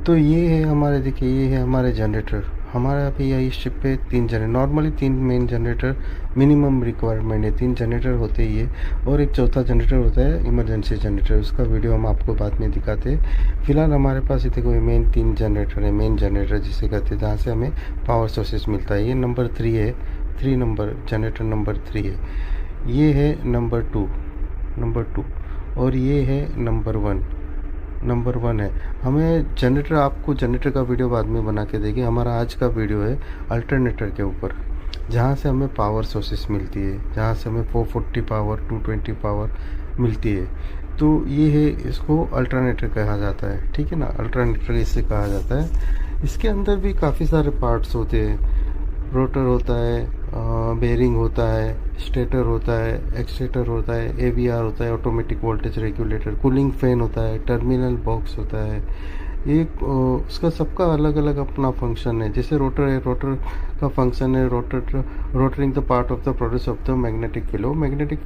तो ये है हमारे, देखिए ये है हमारे जनरेटर। हमारे अभी इस शिप पे 3 generator, normally 3 main generator minimum requirement है, 3 जनरेटर होते ही है। और एक चौथा जनरेटर होता है इमरजेंसी जनरेटर, उसका वीडियो हम आपको बाद में दिखाते हैं। फिलहाल हमारे पास इतने कोई मेन 3 जनरेटर है, मेन जनरेटर जिसे कहते हैं, जहाँ से हमें पावर सोर्सेस मिलता है। ये नंबर 3 है, 3 नंबर जनरेटर नंबर 3 है। ये है नंबर 2 और ये है नंबर 1 है। हमें जनरेटर, आपको जनरेटर का वीडियो बाद में बना के देंगे। हमारा आज का वीडियो है अल्टरनेटर के ऊपर, जहाँ से हमें पावर सोर्सेस मिलती है, जहाँ से हमें 440 पावर 220 पावर मिलती है। तो ये है, इसको अल्टरनेटर कहा जाता है, ठीक है ना, अल्टरनेटर इससे कहा जाता है। इसके अंदर भी काफ़ी सारे पार्ट्स होते हैं। रोटर होता है, बेयरिंग होता है, स्टेटर होता है, एक्सटेटर होता है, एवीआर होता है, automatic voltage regulator, cooling fan होता है, टर्मिनल बॉक्स होता है। एक उसका सबका अलग अलग अपना फंक्शन है। जैसे रोटर है, रोटर का फंक्शन है rotating the part of the produce of the magnetic field, वो मैग्नेटिक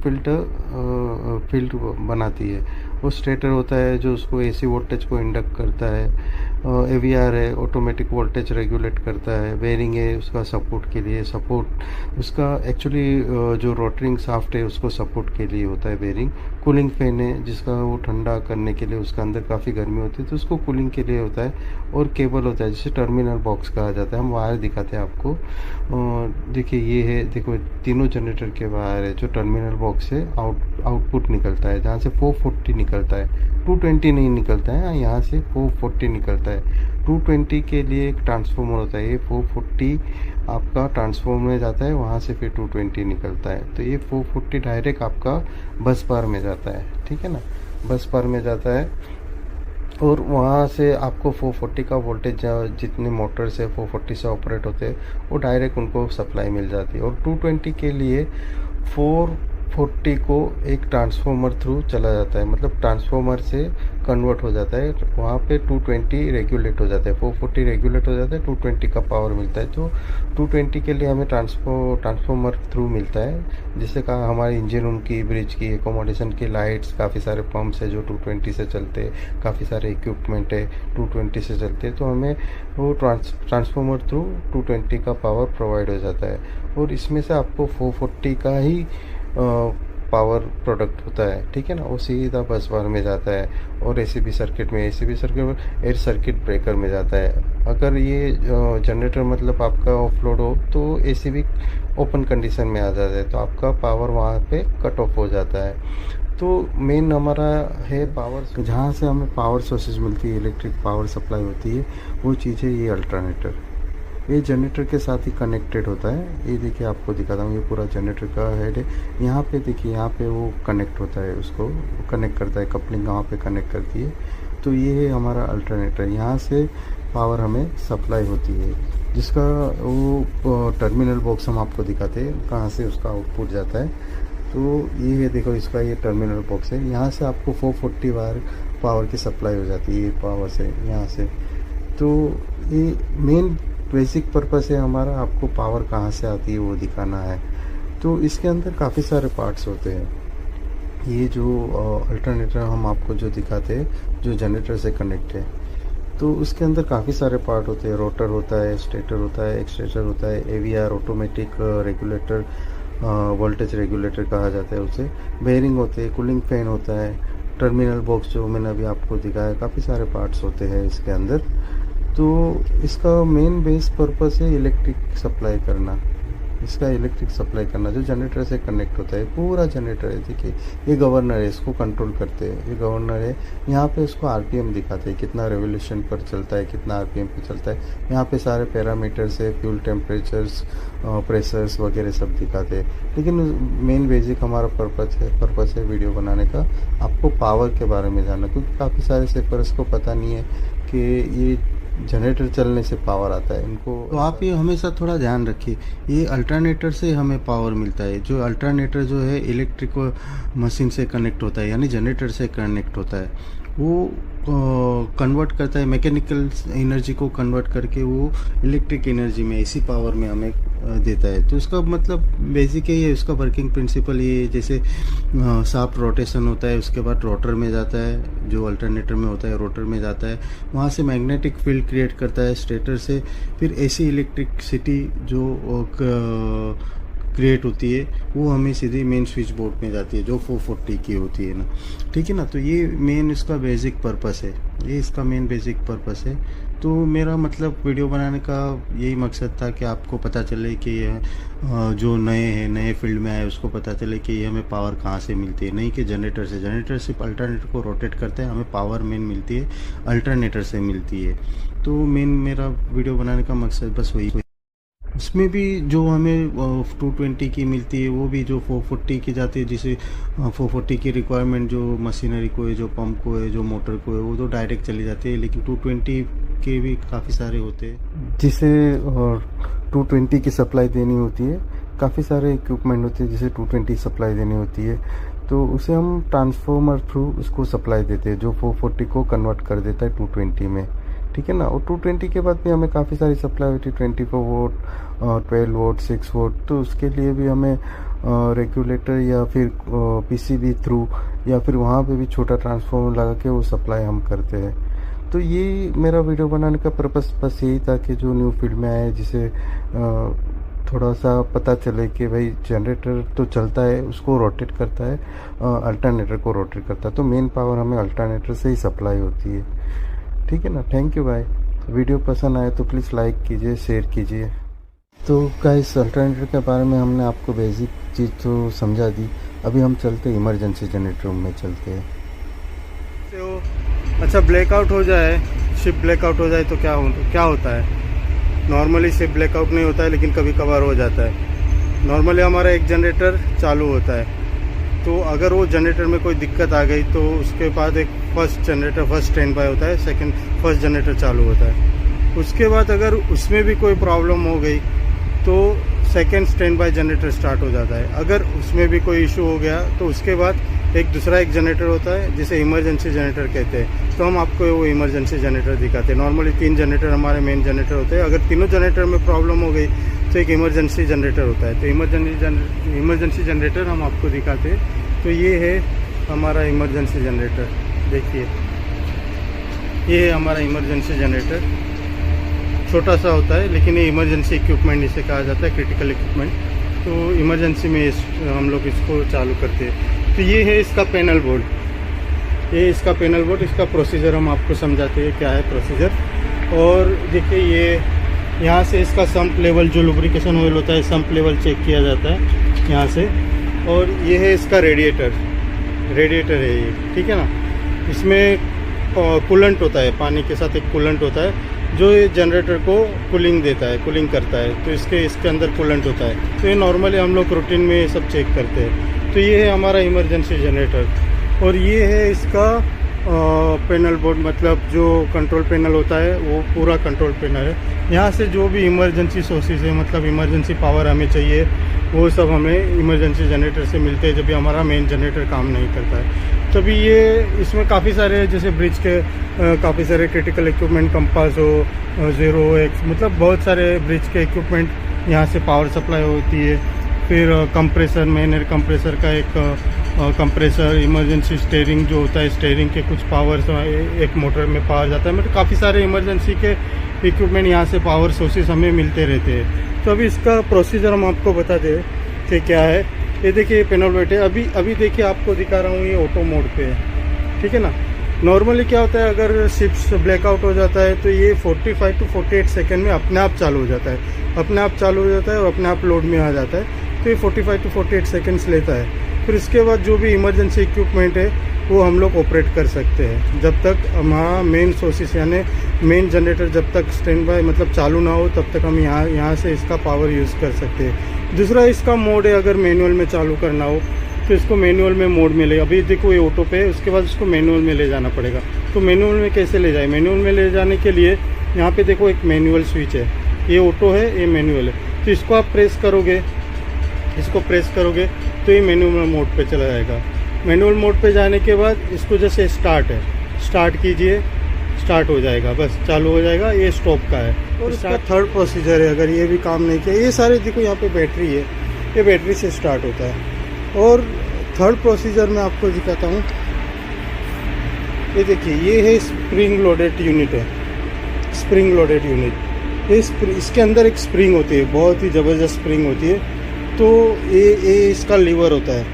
फील्ड बनाती है। वो स्टेटर होता है जो उसको एसी वोल्टेज को इंडक्ट करता है। एवीआर है, ऑटोमेटिक वोल्टेज रेगुलेट करता है। बेयरिंग है उसका सपोर्ट के लिए, सपोर्ट उसका एक्चुअली जो रोटरिंग शाफ्ट है उसको सपोर्ट के लिए होता है बेयरिंग। कूलिंग फैन है जिसका वो ठंडा करने के लिए, उसका अंदर काफ़ी गर्मी होती है तो उसको कूलिंग के लिए होता है। और केबल होता है जिसे टर्मिनल बॉक्स कहा जाता है। हम वायर दिखाते हैं आपको। देखिए ये है, देखो तीनों जनरेटर के वायर है। जो टर्मिनल बॉक्स से आउटपुट निकलता है, जहाँ से 440 निकलता है, 220 नहीं निकलता है, यहाँ से 440 निकलता है। 220 के लिए एक ट्रांसफॉर्मर होता है, ये 440 आपका ट्रांसफॉर्मर में जाता है, वहाँ से फिर 220 निकलता है। तो ये 440 डायरेक्ट आपका बस बार में जाता है, ठीक है ना, बस बार में जाता है। और वहाँ से आपको 440 का वोल्टेज, जितने मोटर्स है 440 से ऑपरेट होते हैं, वो डायरेक्ट उनको सप्लाई मिल जाती है। और 220 के लिए 440 को एक ट्रांसफॉर्मर थ्रू चला जाता है, मतलब ट्रांसफॉर्मर से कन्वर्ट हो जाता है, वहाँ पे 220 रेगुलेट हो जाता है, 440 रेगुलेट हो जाता है, 220 का पावर मिलता है। तो 220 के लिए हमें ट्रांसफॉर्मर थ्रू मिलता है। जैसे कहा, हमारे इंजन रूम की, ब्रिज की, एकोमोडेशन की लाइट्स, काफ़ी सारे पंप्स है जो 220 से चलते हैं, काफ़ी सारे इक्विपमेंट है 220 से चलते हैं। तो हमें वो ट्रांसफॉर्मर थ्रू 220 का पावर प्रोवाइड हो जाता है। और इसमें से आपको 440 का ही पावर प्रोडक्ट होता है, ठीक है ना, वो सीधा बस बार में जाता है। और एसीबी सर्किट में एयर सर्किट ब्रेकर में जाता है। अगर ये जनरेटर मतलब आपका ऑफलोड हो तो एसीबी ओपन कंडीशन में आ जाता है, तो आपका पावर वहाँ पे कट ऑफ हो जाता है। तो मेन हमारा है पावर, जहाँ से हमें पावर सोर्सेज मिलती है, इलेक्ट्रिक पावर सप्लाई होती है, वो चीज़ है ये अल्टरनेटर। ये जनरेटर के साथ ही कनेक्टेड होता है। ये देखिए आपको दिखाता हूँ, ये पूरा जनरेटर का हेड है। यहाँ पे देखिए, यहाँ पे वो कनेक्ट होता है, उसको कनेक्ट करता है, कपलिंग वहाँ पे कनेक्ट करती है। तो ये है हमारा अल्टरनेटर। यहाँ से पावर हमें सप्लाई होती है, जिसका वो टर्मिनल बॉक्स हम आपको दिखाते हैं कहाँ से उसका आउटपुट जाता है। तो ये है, देखो इसका ये टर्मिनल बॉक्स है, यहाँ से आपको 440 वायर पावर की सप्लाई हो जाती है, ये पावर से यहाँ से। तो ये मेन बेसिक पर्पस है हमारा, आपको पावर कहाँ से आती है वो दिखाना है। तो इसके अंदर काफ़ी सारे पार्ट्स होते हैं। ये जो अल्टरनेटर हम आपको जो दिखाते हैं, जो जनरेटर से कनेक्ट है, तो उसके अंदर काफ़ी सारे पार्ट होते हैं। रोटर होता है, स्टेटर होता है, एक्सटेटर होता है, AVR automatic regulator, voltage regulator कहा जाता है उसे, बेयरिंग होते हैं, कूलिंग फैन होता है, टर्मिनल बॉक्स जो मैंने अभी आपको दिखाया, काफ़ी सारे पार्ट्स होते हैं इसके अंदर। तो इसका मेन बेस पर्पस है इलेक्ट्रिक सप्लाई करना, इसका इलेक्ट्रिक सप्लाई करना जो जनरेटर से कनेक्ट होता है। पूरा जनरेटर है, देखिए ये गवर्नर है, इसको कंट्रोल करते हैं, ये गवर्नर है। यहाँ पे उसको आरपीएम दिखाते हैं, कितना रेवोल्यूशन पर चलता है, कितना आरपीएम पे चलता है। यहाँ पे सारे पैरामीटर्स है, फ्यूल टेम्परेचर्स, प्रेशर्स वगैरह सब दिखाते हैं। लेकिन मेन बेसिक हमारा पर्पस है वीडियो बनाने का, आपको पावर के बारे में जानना, क्योंकि काफ़ी सारे सेपर्स को पता नहीं है कि ये जनरेटर चलने से पावर आता है इनको। तो आप ये हमेशा थोड़ा ध्यान रखिए, ये अल्टरनेटर से हमें पावर मिलता है। जो अल्टरनेटर जो है इलेक्ट्रिक मशीन से कनेक्ट होता है, यानी जनरेटर से कनेक्ट होता है, वो कन्वर्ट करता है, मैकेनिकल एनर्जी को कन्वर्ट करके वो इलेक्ट्रिक एनर्जी में, एसी पावर में हमें देता है। तो इसका मतलब बेसिक यही है, उसका वर्किंग प्रिंसिपल ये है, जैसे शाफ्ट रोटेशन होता है, उसके बाद रोटर में जाता है, जो अल्टरनेटर में होता है रोटर में जाता है, वहाँ से मैग्नेटिक फील्ड क्रिएट करता है स्टेटर से, फिर ऐसी इलेक्ट्रिसिटी जो क्रिएट होती है वो हमें सीधे मेन स्विच बोर्ड में जाती है, जो 440 की होती है ना, ठीक है ना। तो ये मेन इसका बेसिक पर्पस है, ये इसका मेन बेसिक पर्पस है। तो मेरा मतलब वीडियो बनाने का यही मकसद था कि आपको पता चले कि ये जो नए फील्ड में आए उसको पता चले कि ये हमें पावर कहाँ से मिलती है, नहीं कि जनरेटर से। जनरेटर सिर्फ अल्टरनेटर को रोटेट करते हैं, हमें पावर मेन मिलती है अल्टरनेटर से मिलती है। तो मेन मेरा वीडियो बनाने का मकसद बस वही। उसमें भी जो हमें 220 की मिलती है, वो भी जो 440 की जाती है, जिसे 440 की रिक्वायरमेंट जो मशीनरी को है, जो पंप को है, जो मोटर को है, वो तो डायरेक्ट चली जाती है। लेकिन 220 के भी काफ़ी सारे होते हैं, जिसे 220 की सप्लाई देनी होती है। काफ़ी सारे इक्विपमेंट होते हैं जिसे 220 सप्लाई देनी होती है, तो उसे हम ट्रांसफार्मर थ्रू उसको सप्लाई देते हैं, जो 440 को कन्वर्ट कर देता है 220 में, ठीक है ना। और 220 के बाद भी हमें काफ़ी सारी सप्लाई होती है, 24 वोल्ट, 12 वोल्ट, 6 वोल्ट। तो उसके लिए भी हमें रेगुलेटर या फिर पीसीबी थ्रू या फिर वहाँ पे भी छोटा ट्रांसफार्मर लगा के वो सप्लाई हम करते हैं। तो ये मेरा वीडियो बनाने का पर्पस बस यही था कि जो न्यू फील्ड में आए, जिसे थोड़ा सा पता चले कि भाई जनरेटर तो चलता है, उसको रोटेट करता है, अल्टरनेटर को रोटेट करता है, तो मेन पावर हमें अल्टरनेटर से ही सप्लाई होती है, ठीक है ना। थैंक यू भाई। वीडियो पसंद आए तो प्लीज़ लाइक कीजिए, शेयर कीजिए। तो गाइस, अल्टरनेटर के बारे में हमने आपको बेसिक चीज़ तो समझा दी, अभी हम चलते इमरजेंसी जनरेटर रूम में चलते हैं। तो अच्छा, ब्लैकआउट हो जाए, शिप ब्लैकआउट हो जाए तो क्या होता है? नॉर्मली शिप ब्लैकआउट नहीं होता है, लेकिन कभी कभार हो जाता है। नॉर्मली हमारा एक जनरेटर चालू होता है, तो अगर वो जनरेटर में कोई दिक्कत आ गई तो उसके बाद एक फर्स्ट स्टैंड बाय होता है, फर्स्ट जनरेटर चालू होता है। उसके बाद अगर उसमें भी कोई प्रॉब्लम हो गई तो second stand by generator start हो जाता है। अगर उसमें भी कोई इशू हो गया तो उसके बाद एक जनरेटर होता है, जिसे इमरजेंसी जनरेटर कहते हैं। तो हम आपको वो इमरजेंसी जनरेटर दिखाते हैं। नॉर्मली 3 जनरेटर हमारे मेन जनरेटर होते हैं। अगर तीनों जनरेटर में प्रॉब्लम हो गई तो एक इमरजेंसी जनरेटर होता है। तो इमरजेंसी जनरेटर हम आपको दिखाते हैं। तो ये है हमारा इमरजेंसी जनरेटर, देखिए ये है हमारा इमरजेंसी जनरेटर। छोटा सा होता है, लेकिन ये इमरजेंसी इक्विपमेंट इसे कहा जाता है, क्रिटिकल इक्विपमेंट। तो इमरजेंसी में हम लोग इसको चालू करते हैं। तो ये है इसका पैनल बोर्ड, ये इसका पैनल बोर्ड, इसका प्रोसीजर हम आपको समझाते हैं क्या है प्रोसीजर। और देखिए ये यहाँ से इसका सम्प लेवल, जो लुब्रिकेशन ऑयल होता है, सम्प लेवल चेक किया जाता है यहाँ से। और ये है इसका रेडिएटर है ये, ठीक है ना। इसमें कूलेंट होता है, पानी के साथ एक कूलेंट होता है जो ये जनरेटर को कूलिंग देता है, कूलिंग करता है। तो इसके अंदर कूलेंट होता है। तो ये नॉर्मली हम लोग रूटीन में ये सब चेक करते हैं। तो ये है हमारा इमरजेंसी जनरेटर। और ये है इसका पैनल बोर्ड, मतलब जो कंट्रोल पैनल होता है वो पूरा कंट्रोल पैनल है। यहाँ से जो भी इमरजेंसी सोर्सेज है, मतलब इमरजेंसी पावर हमें चाहिए, वो सब हमें इमरजेंसी जनरेटर से मिलते हैं जब भी हमारा मेन जनरेटर काम नहीं करता है। तभी ये इसमें काफ़ी सारे, जैसे ब्रिज के काफ़ी सारे क्रिटिकल इक्विपमेंट, कंपास हो, 0x, मतलब बहुत सारे ब्रिज के इक्विपमेंट यहाँ से पावर सप्लाई होती है। फिर कंप्रेसर, मेन एयर कंप्रेसर का एक कंप्रेसर, इमरजेंसी स्टीयरिंग जो होता है, स्टीयरिंग के कुछ पावर एक मोटर में पावर जाता है। मतलब काफ़ी सारे इमरजेंसी के इक्विपमेंट यहाँ से पावर सोर्सेज हमें मिलते रहते हैं। तो अभी इसका प्रोसीजर हम आपको बता दें कि क्या है। ये देखिए पैनल बोर्ड है। अभी देखिए आपको दिखा रहा हूँ, ये ऑटो मोड पे है, ठीक है ना। नॉर्मली क्या होता है, अगर शिप्स ब्लैकआउट हो जाता है तो ये 45 to 48 सेकेंड में अपने आप चालू हो जाता है, अपने आप चालू हो जाता है और अपने आप लोड में आ जाता है। तो ये 45 to 48 सेकेंड्स लेता है। फिर इसके बाद जो भी इमरजेंसी इक्विपमेंट है वो हम लोग ऑपरेट कर सकते हैं, जब तक हमारा मेन सोर्सेस यानी मेन जनरेटर जब तक स्टैंड बाय मतलब चालू ना हो, तब तक हम यहाँ से इसका पावर यूज़ कर सकते हैं। दूसरा इसका मोड है, अगर मैनुअल में चालू करना हो तो इसको मैनुअल में मोड में ले, अभी देखो ये ऑटो पे है, उसके बाद इसको मैनुअल में ले जाना पड़ेगा। तो मैनुअल में कैसे ले जाए? मैनुअल में ले जाने के लिए यहाँ पे देखो एक मैनुअल स्विच है, ये ऑटो है, ये मैनुअल है। तो इसको आप प्रेस करोगे, इसको प्रेस करोगे तो ये मैनुअल मोड पे चला जाएगा। मैनुअल मोड पे जाने के बाद इसको जैसे स्टार्ट है, स्टार्ट कीजिए, स्टार्ट हो जाएगा, बस चालू हो जाएगा। ये स्टॉप का है। और इसका थर्ड प्रोसीजर है, अगर ये भी काम नहीं किया, ये सारे देखो यहाँ पे बैटरी है, ये बैटरी से स्टार्ट होता है। और थर्ड प्रोसीजर मैं आपको दिखाता हूँ। ये देखिए, ये है स्प्रिंग लोडेड यूनिट है, स्प्रिंग लोडेड यूनिट। ये इसके अंदर एक स्प्रिंग होती है, बहुत ही ज़बरदस्त स्प्रिंग होती है। तो ये इसका लीवर होता है।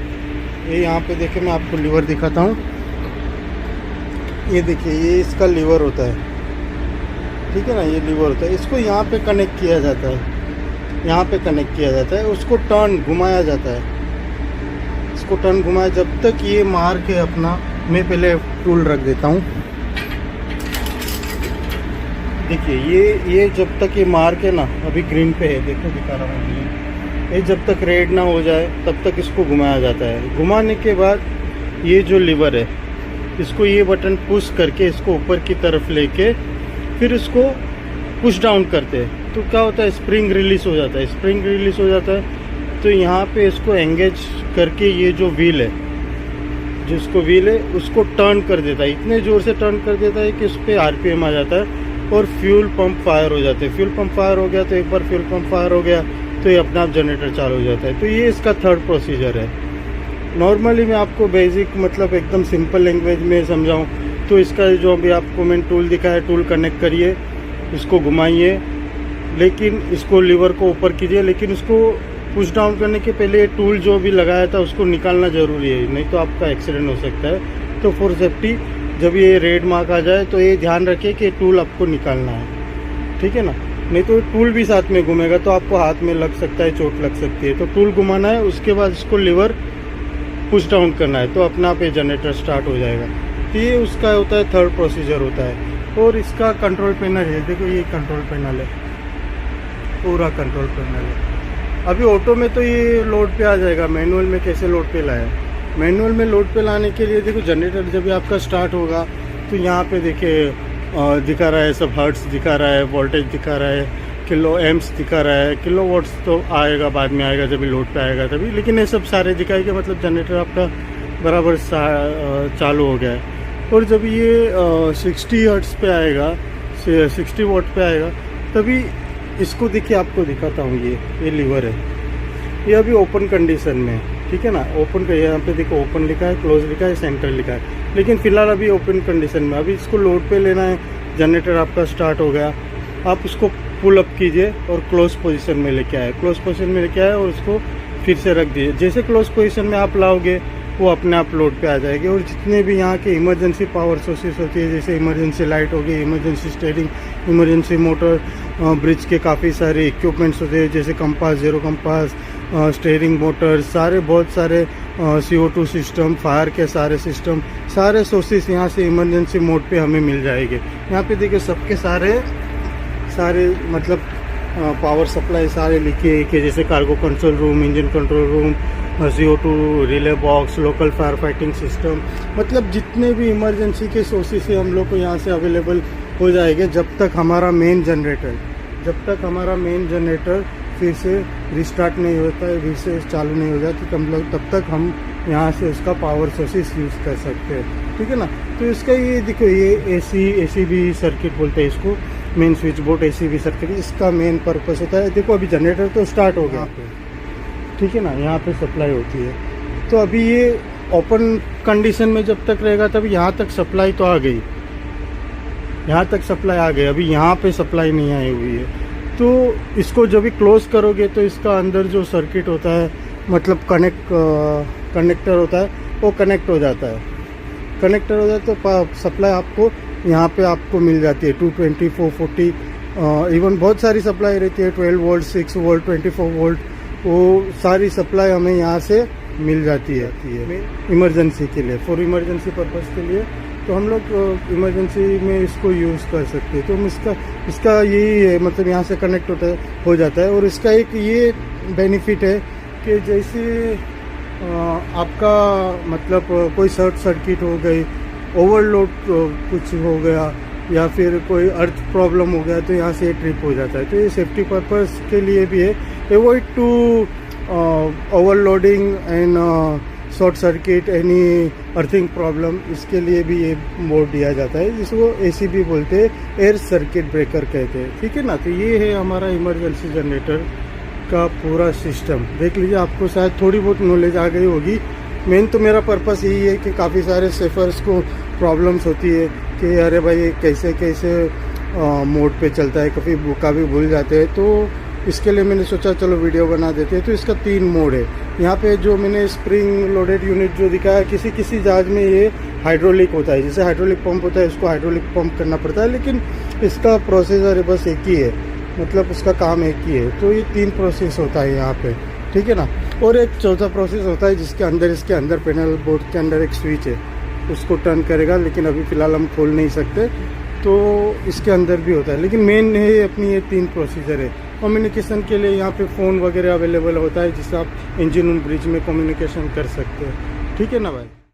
ये यहाँ पे देखिए, मैं आपको लीवर दिखाता हूँ। ये देखिए, ये इसका लीवर होता है, ठीक है ना, ये लीवर होता है। इसको यहाँ पे कनेक्ट किया जाता है, यहाँ पे कनेक्ट किया जाता है। उसको टर्न घुमाया जाता है, इसको टर्न घुमाया जब तक ये मार्क है अपना। मैं पहले टूल रख देता हूँ। देखिए, ये जब तक ये मार्क है ना, अभी ग्रीन पे है, देखो दिखा रहा हूँ। ये जब तक रेड ना हो जाए तब तक इसको घुमाया जाता है। घुमाने के बाद ये जो लीवर है, इसको ये बटन पुश करके इसको ऊपर की तरफ लेके फिर इसको पुश डाउन करते हैं। तो क्या होता है, स्प्रिंग रिलीज हो जाता है। स्प्रिंग रिलीज हो जाता है तो यहाँ पे इसको एंगेज करके ये जो व्हील है, जिसको व्हील है उसको टर्न कर देता है। इतने ज़ोर से टर्न कर देता है कि उस पर आरपीएम आ जाता है और फ्यूल पंप फायर हो जाते हैं। फ्यूल पंप फायर हो गया तो एक बार फ्यूल पंप फायर हो गया तो ये अपना आप जनरेटर चालू हो जाता है। तो ये इसका थर्ड प्रोसीजर है। नॉर्मली मैं आपको बेसिक मतलब एकदम सिंपल लैंग्वेज में समझाऊँ तो इसका जो अभी आपको मैंने टूल दिखाया, टूल कनेक्ट करिए, इसको घुमाइए, लेकिन इसको लीवर को ऊपर कीजिए, लेकिन उसको पुश डाउन करने के पहले ये टूल जो भी लगाया था उसको निकालना ज़रूरी है, नहीं तो आपका एक्सीडेंट हो सकता है। तो फॉर सेफ्टी जब ये रेड मार्क आ जाए तो ये ध्यान रखिए कि टूल आपको निकालना है, ठीक है ना, नहीं तो टूल भी साथ में घूमेगा तो आपको हाथ में लग सकता है, चोट लग सकती है। तो टूल घुमाना है, उसके बाद इसको लीवर पुश डाउन करना है तो अपना आप ये जनरेटर स्टार्ट हो जाएगा। तो ये उसका होता है, थर्ड प्रोसीजर होता है। और इसका कंट्रोल पैनल है, देखो ये कंट्रोल पैनल है, पूरा कंट्रोल पैनल है। अभी ऑटो में तो ये लोड पे आ जाएगा, मैनुअल में कैसे लोड पे लाया। मैनुअल में लोड पे लाने के लिए देखो, जनरेटर जब भी आपका स्टार्ट होगा तो यहाँ पे देखिए दिखा रहा है, सब हर्ट्स दिखा रहा है, वोल्टेज दिखा रहा है, किलो एम्स दिखा रहा है। किलो वॉट्स तो आएगा, बाद में आएगा जब भी लोड पे आएगा तभी, लेकिन ये सब सारे दिखाएगा, मतलब जनरेटर आपका बराबर चालू हो गया है। और जब ये 60 हर्ट्स पे आएगा, 60 वॉट पे आएगा, तभी इसको देखिए, आपको दिखाता हूँ। ये लीवर है, ये अभी ओपन कंडीशन में, ठीक है ना, ओपन का यहाँ पे देखो ओपन लिखा है, क्लोज लिखा है, सेंटर लिखा है, लेकिन फिलहाल अभी ओपन कंडीशन में। अभी इसको लोड पे लेना है, जनरेटर आपका स्टार्ट हो गया, आप उसको पुल अप कीजिए और क्लोज पोजीशन में लेके आए। क्लोज पोजीशन में लेके आए और उसको फिर से रख दीजिए। जैसे क्लोज पोजीशन में आप लाओगे वो अपने आप लोड पे आ जाएगी। और जितने भी यहाँ के इमरजेंसी पावर सोर्सेस होती है, जैसे इमरजेंसी लाइट हो गई, emergency steering, emergency motor, bridge के काफ़ी सारे इक्विपमेंट्स होते हैं, जैसे compass, zero compass, steering motor, सारे बहुत सारे CO2 सिस्टम, फायर के सारे सिस्टम, सारे सोर्सेस यहाँ से इमरजेंसी मोड पे हमें मिल जाएंगे। यहाँ पे देखिए सबके सारे मतलब पावर सप्लाई सारे लिखे कि जैसे cargo control room, engine control room, CO2 relay box, local fire fighting system, मतलब जितने भी इमरजेंसी के सोर्सेस है हम लोग को यहाँ से अवेलेबल हो जाएंगे। जब तक हमारा मेन जनरेटर फिर से रिस्टार्ट नहीं होता है, फिर से चालू नहीं हो जाती, तब तक हम यहाँ से उसका पावर सोर्सेस यूज़ कर सकते हैं, ठीक है ना। तो इसका ये देखो, ये AC भी सर्किट बोलते हैं इसको, main switch board ACB circuit, इसका मेन पर्पस होता है। देखो अभी जनरेटर तो स्टार्ट हो गया, ठीक है ना, यहाँ पे सप्लाई होती है। तो अभी ये ओपन कंडीशन में जब तक रहेगा तब यहाँ तक सप्लाई तो आ गई, यहाँ तक सप्लाई आ गई, अभी यहाँ पे सप्लाई नहीं आई हुई है। तो इसको जब भी क्लोज करोगे तो इसका अंदर जो सर्किट होता है, मतलब कनेक्टर होता है, वो कनेक्ट हो जाता है। कनेक्टर हो जाता है तो सप्लाई आपको यहाँ पे आपको मिल जाती है 220, 440, इवन बहुत सारी सप्लाई रहती है, 12 वोल्ट, 6 वोल्ट, 24 वोल्ट, वो सारी सप्लाई हमें यहाँ से मिल जाती है इमरजेंसी के लिए, फॉर इमरजेंसी पर्पज़ के लिए। तो हम लोग इमरजेंसी में इसको यूज़ कर सकते हैं। तो इसका यही है, मतलब यहाँ से कनेक्ट हो जाता है। और इसका एक ये बेनिफिट है कि जैसे आपका मतलब कोई शॉर्ट सर्किट हो गई, ओवरलोड कुछ हो गया, या फिर कोई अर्थ प्रॉब्लम हो गया, तो यहाँ से ट्रिप हो जाता है। तो ये सेफ्टी पर्पस के लिए भी है, avoid to overloading and short circuit, any earthing problem, इसके लिए भी ये मोड दिया जाता है, जिसको ACB बोलते हैं, एयर सर्किट ब्रेकर कहते हैं। ठीक है ना। तो ये है हमारा इमरजेंसी जनरेटर का पूरा सिस्टम। देख लीजिए, आपको शायद थोड़ी बहुत नॉलेज आ गई होगी। मेन तो मेरा पर्पस यही है कि काफ़ी सारे सेफर्स को प्रॉब्लम्स होती है कि अरे भाई कैसे कैसे मोड पे चलता है, कभी भूल जाते हैं। तो इसके लिए मैंने सोचा चलो वीडियो बना देते हैं। तो इसका 3 मोड है। यहाँ पे जो मैंने स्प्रिंग लोडेड यूनिट जो दिखाया, किसी किसी जहाज में ये हाइड्रोलिक होता है, जैसे हाइड्रोलिक पंप होता है, इसको हाइड्रोलिक पंप करना पड़ता है, लेकिन इसका प्रोसेसर बस एक ही है, मतलब उसका काम एक ही है। तो ये 3 प्रोसेस होता है यहाँ पे। ठीक है ना। और एक चौथा प्रोसेस होता है जिसके अंदर, इसके अंदर पैनल बोर्ड के अंदर एक स्विच है, उसको टर्न करेगा, लेकिन अभी फ़िलहाल हम खोल नहीं सकते। तो इसके अंदर भी होता है, लेकिन मेन है अपनी ये 3 प्रोसीजर है। कम्युनिकेशन के लिए यहाँ पे फ़ोन वगैरह अवेलेबल होता है, जिससे आप इंजन ब्रिज में कम्युनिकेशन कर सकते हैं। ठीक है ना भाई।